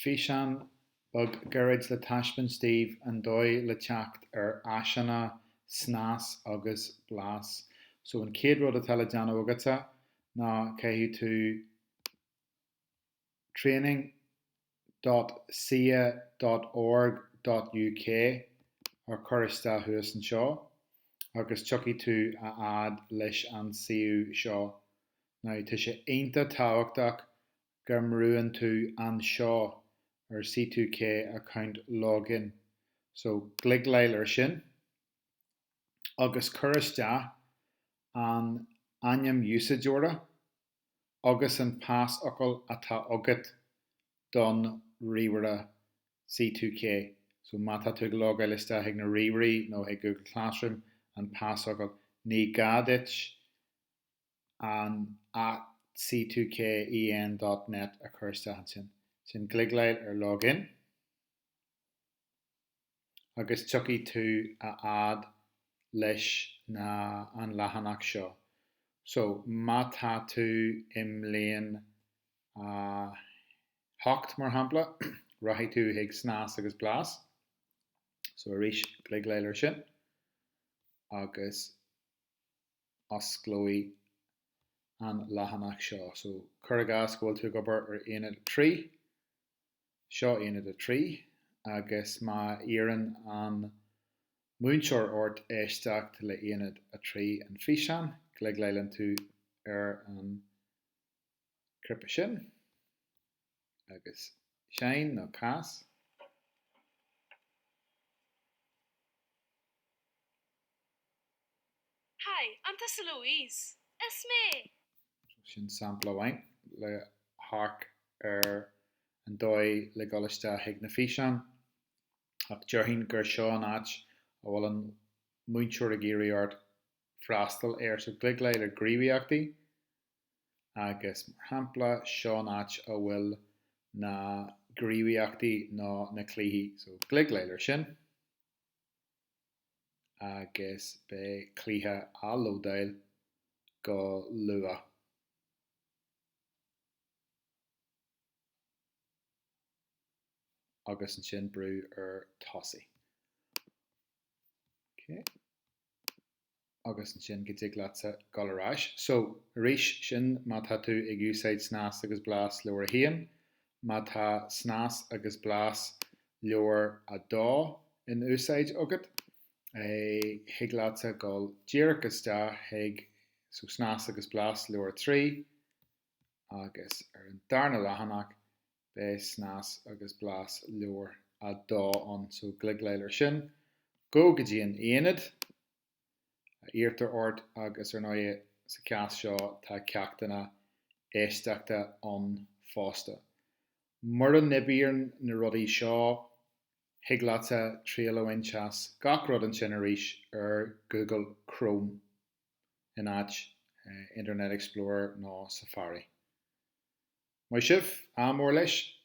Fishan bug garage le tashman Steve and dói le teacht asana Snas agus Blas. So an céad rud atá le deanamh agata ná céithú tú training.sia.org.uk ar chorista thuas an seo agus tuí tú a ad leis an siú seo. Now tá sé aonanta táhachtach gur mrúann tú an seo ar C2K account login. So glig leil ar sin agus chorista an aim usage order agus an pass ocail atá agat don riomhara C2K. So mátá tú logáiliste ag na riomhairí nó ag Google Classroom an pass ocail ní gadit an at c2ken.net a chuirsta sin. Sin glig leil ar login agus tuí tú a ad leis na an lehanach seo. So mátá tú im léon hocht mar hampla raithí tú ag Snas agus Blas. So arís glig leil ar sin agus osclóí an lehanach seo. So chuirgas bhfuil tú gobar ar aonad trí, seo aonad a trí, agus má iarran an múinseoir ort éisteacht le aonad a trí an fisean, glig leilann tú ar an crippa sin, agus sein nó cas. Hi, I'm Tessa Louise. It's me. Sin sampla bhain le harc ar an dói le goliste ag na fisean ach dearthainn gur seo an áit a bhfuil an múinseoir a géirí ort freastal ar so glig leil ar gríomhaíochtaí agus mar hampla seo an áit a bhfuil na gríomhaíochtaí nó na cluichí. So glig leil ar sin agus be cluiche a lódáil go lua. Agus an sin brú ar tosaí. Okay. Agus an sin go dtí glatsa galaráis. So arís sin mátá tú ag úsáid Snas agus Blas leor haon, mátá Snas agus Blas leor a dá in úsáid agat. Hig glatsa gáil díreachas dá ag so Snas agus Blas leor trí agus ar an darna lehanach be Snas agus Blas leor a dá an. So glig leil ar sin go go dtí an aonad íirtar ort agus ar náide sa ceas seo tá ceachtainna éisteachta an fásta. Mar an nibíonn na rudaí seo hig glatsa tríal winchas gach rud an sin arís ar Google Chrome in áit Internet Explorer nó Safari. Mai sibh, mór leis